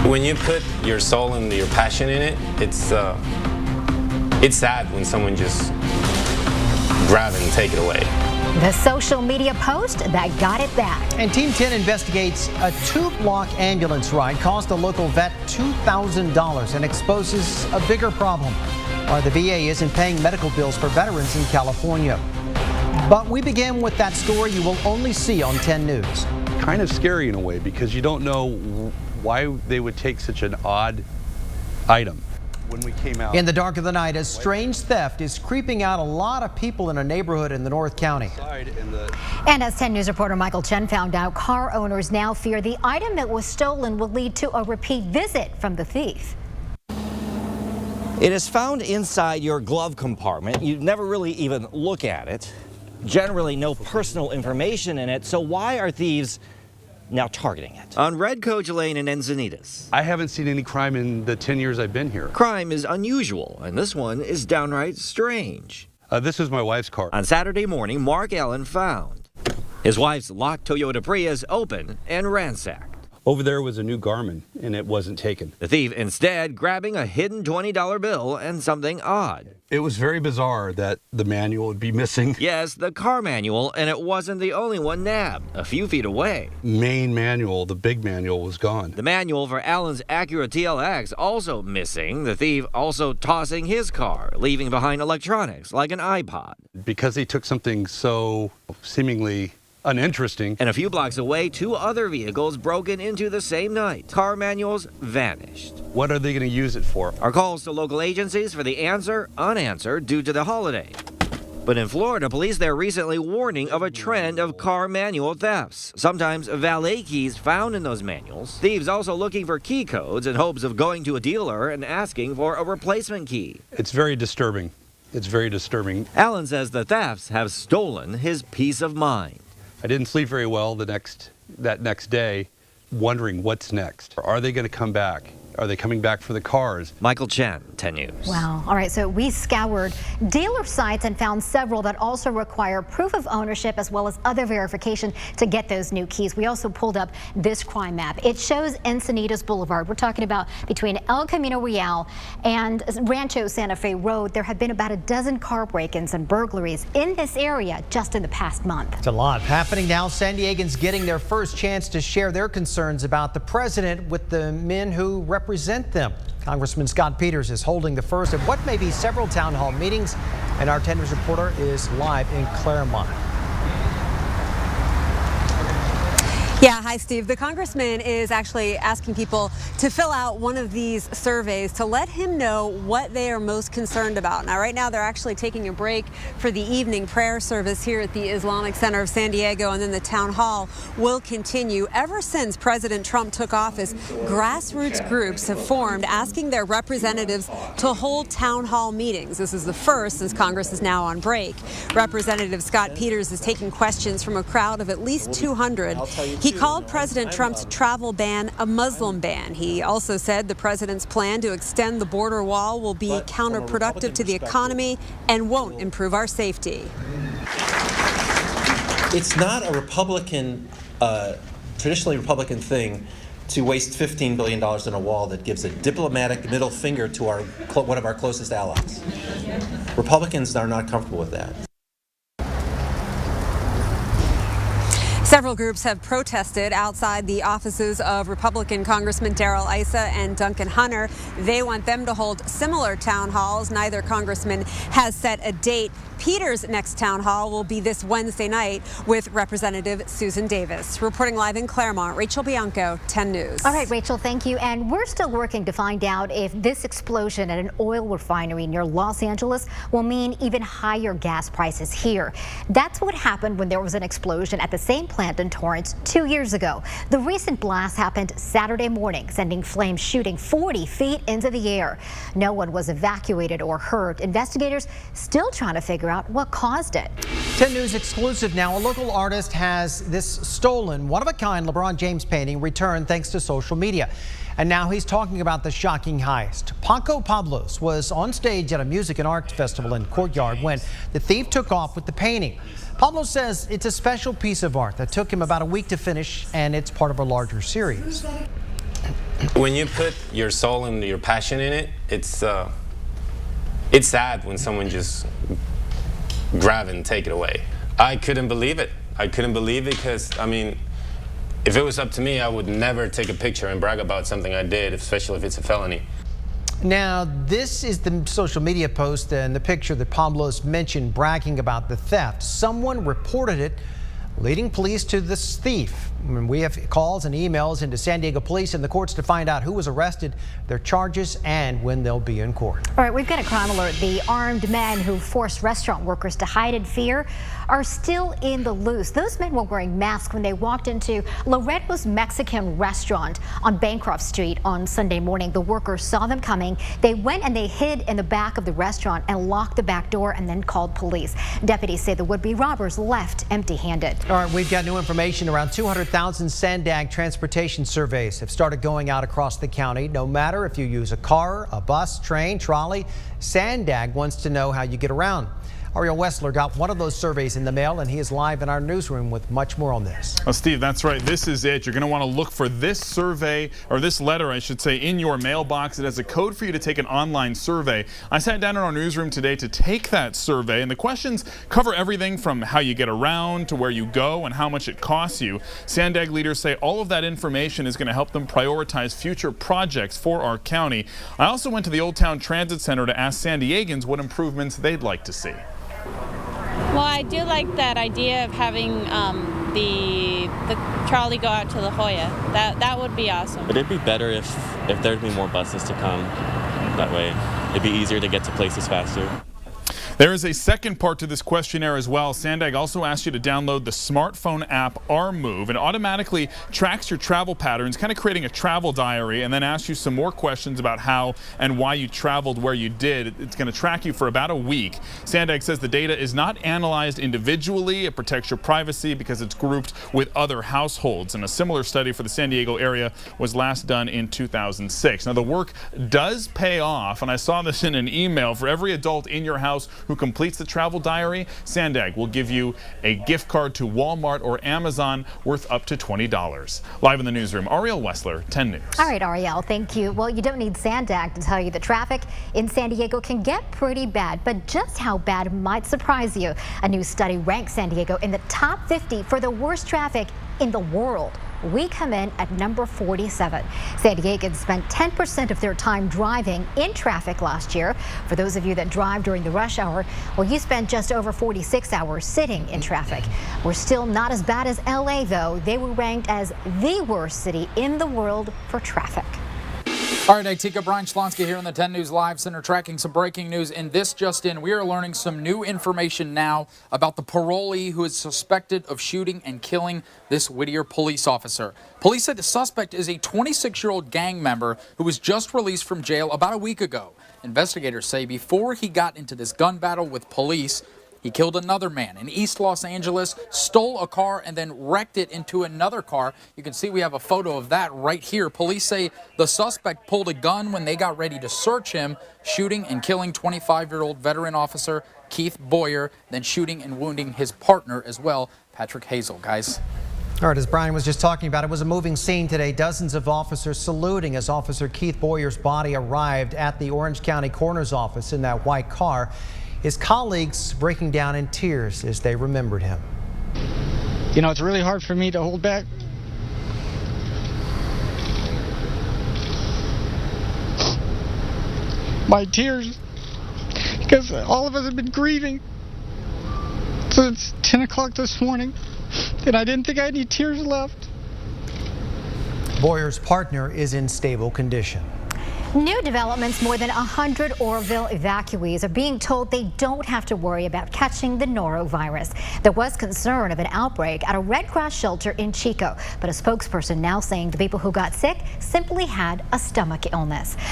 When you put your soul and your passion in it, it's sad when someone just grab it and take it away. The social media post that got it back. And Team 10 investigates a 2-block ambulance ride cost a local vet $2,000 and exposes a bigger problem. Why the VA isn't paying medical bills for veterans in California. But we begin with that story you will only see on 10 News. Kind of scary in a way because you don't know why they would take such an odd item. When we came out. In the dark of the night, a strange theft is creeping out a lot of people in a neighborhood in the North County. And as 10 News reporter Michael Chen found out, car owners now fear the item that was stolen will lead to a repeat visit from the thief. It is found inside your glove compartment. You never really even look at it. Generally no personal information in it, so why are thieves now targeting it? On Red Coach Lane in Encinitas. I haven't seen any crime in the 10 years I've been here. Crime is unusual, and this one is downright strange. This is my wife's car. On Saturday morning, Mark Allen found his wife's locked Toyota Prius open and ransacked. Over there was a new Garmin, and it wasn't taken. The thief instead grabbing a hidden $20 bill and something odd. It was very bizarre that the manual would be missing. Yes, the car manual, and it wasn't the only one nabbed. A few feet away. Main manual, the big manual, was gone. The manual for Allen's Acura TLX also missing. The thief also tossing his car, leaving behind electronics like an iPod. Because he took something so seemingly uninteresting. And a few blocks away, 2 other vehicles broken into the same night. Car manuals vanished. What are they going to use it for? Our calls to local agencies for the answer unanswered due to the holiday. But in Florida, police there recently warning of a trend of car manual thefts. Sometimes valet keys found in those manuals. Thieves also looking for key codes in hopes of going to a dealer and asking for a replacement key. It's very disturbing. It's very disturbing. Allen says the thefts have stolen his peace of mind. I didn't sleep very well that next day, wondering what's next. Are they going to come back? Are they coming back for the cars? Michael Chen, 10 News. Wow. All right. So we scoured dealer sites and found several that also require proof of ownership as well as other verification to get those new keys. We also pulled up this crime map. It shows Encinitas Boulevard. We're talking about between El Camino Real and Rancho Santa Fe Road. There have been about a dozen car break-ins and burglaries in this area just in the past month. It's a lot happening now. San Diegans getting their first chance to share their concerns about the president with the men who represent them. Congressman Scott Peters is holding the first of what may be several town hall meetings, and our 10 News reporter is live in Claremont. Yeah, hi, Steve. The congressman is actually asking people to fill out one of these surveys to let him know what they are most concerned about. Now, right now, they're actually taking a break for the evening prayer service here at the Islamic Center of San Diego, and then the town hall will continue. Ever since President Trump took office, grassroots groups have formed asking their representatives to hold town hall meetings. This is the first since Congress is now on break. Representative Scott Peters is taking questions from a crowd of at least 200. He called President Trump's travel ban a Muslim ban. He also said the president's plan to extend the border wall will be counterproductive to the economy and won't improve our safety. It's not a traditionally Republican thing to waste $15 billion on a wall that gives a diplomatic middle finger to one of our closest allies. Republicans are not comfortable with that. Several groups have protested outside the offices of Republican Congressman Darrell Issa and Duncan Hunter. They want them to hold similar town halls. Neither congressman has set a date. Peters' next town hall will be this Wednesday night with Representative Susan Davis. Reporting live in Claremont, Rachel Bianco, 10 News. All right, Rachel, thank you. And we're still working to find out if this explosion at an oil refinery near Los Angeles will mean even higher gas prices here. That's what happened when there was an explosion at the same plant in Torrance 2 years ago. The recent blast happened Saturday morning, sending flames shooting 40 feet into the air. No one was evacuated or hurt. Investigators still trying to figure out what caused it. 10 News exclusive now. A local artist has this stolen, one-of-a-kind LeBron James painting returned thanks to social media. And now he's talking about the shocking heist. Paco Pablos was on stage at a music and arts festival in Courtyard when the thief took off with the painting. Pablo says it's a special piece of art that took him about a week to finish, and it's part of a larger series. When you put your soul and your passion in it, it's sad when someone just grab and take it away. I couldn't believe it. I couldn't believe it because, I mean, if it was up to me, I would never take a picture and brag about something I did, especially if it's a felony. Now, this is the social media post and the picture that Pablos mentioned bragging about the theft. Someone reported it, leading police to this thief. We have calls and emails into San Diego police and the courts to find out who was arrested, their charges, and when they'll be in court. All right, we've got a crime alert. The armed men who forced restaurant workers to hide in fear are still in the loose. Those men were wearing masks when they walked into Loretta's Mexican restaurant on Bancroft Street on Sunday morning. The workers saw them coming. They went and they hid in the back of the restaurant and locked the back door and then called police. Deputies say the would-be robbers left empty-handed. All right, we've got new information. Around 200,000 Sandag transportation surveys have started going out across the county. No matter if you use a car, a bus, train, trolley, Sandag wants to know how you get around. Ariel Wessler got one of those surveys in the mail, and he is live in our newsroom with much more on this. Well, Steve, that's right. This is it. You're going to want to look for this survey, or this letter, I should say, in your mailbox. It has a code for you to take an online survey. I sat down in our newsroom today to take that survey, and the questions cover everything from how you get around to where you go and how much it costs you. Sandag leaders say all of that information is going to help them prioritize future projects for our county. I also went to the Old Town Transit Center to ask San Diegans what improvements they'd like to see. Well, I do like that idea of having the trolley go out to La Jolla. That would be awesome. But it'd be better if there'd be more buses to come. That way, it'd be easier to get to places faster. There is a second part to this questionnaire as well. Sandag also asks you to download the smartphone app OurMove. It automatically tracks your travel patterns, kind of creating a travel diary, and then asks you some more questions about how and why you traveled where you did. It's going to track you for about a week. Sandag says the data is not analyzed individually. It protects your privacy because it's grouped with other households. And a similar study for the San Diego area was last done in 2006. Now, the work does pay off, and I saw this in an email. For every adult in your house who completes the travel diary, Sandag will give you a gift card to Walmart or Amazon worth up to $20. Live in the newsroom, Ariel Wessler, 10 News. All right, Ariel, thank you. Well, you don't need Sandag to tell you the traffic in San Diego can get pretty bad, but just how bad might surprise you. A new study ranks San Diego in the top 50 for the worst traffic in the world. We come in at number 47. San Diegans spent 10% of their time driving in traffic last year. For those of you that drive during the rush hour, well, you spent just over 46 hours sitting in traffic. We're still not as bad as LA, though. They were ranked as the worst city in the world for traffic. All right, Itika, Brian Schlonsky here in the 10 News Live Center tracking some breaking news. In this just in, we are learning some new information now about the parolee who is suspected of shooting and killing this Whittier police officer. Police said the suspect is a 26-year-old gang member who was just released from jail about a week ago. Investigators say before he got into this gun battle with police, he killed another man in East Los Angeles, stole a car, and then wrecked it into another car. You can see we have a photo of that right here. Police say the suspect pulled a gun when they got ready to search him, shooting and killing 25-year-old veteran officer Keith Boyer, then shooting and wounding his partner as well, Patrick Hazel. Guys. All right, as Brian was just talking about, it was a moving scene today. Dozens of officers saluting as Officer Keith Boyer's body arrived at the Orange County Coroner's office in that white car. His colleagues breaking down in tears as they remembered him. You know, it's really hard for me to hold back. My tears, because all of us have been grieving since 10 o'clock this morning, and I didn't think I had any tears left. Boyer's partner is in stable condition. New developments: more than 100 Oroville evacuees are being told they don't have to worry about catching the norovirus. There was concern of an outbreak at a Red Cross shelter in Chico, but a spokesperson now saying the people who got sick simply had a stomach illness.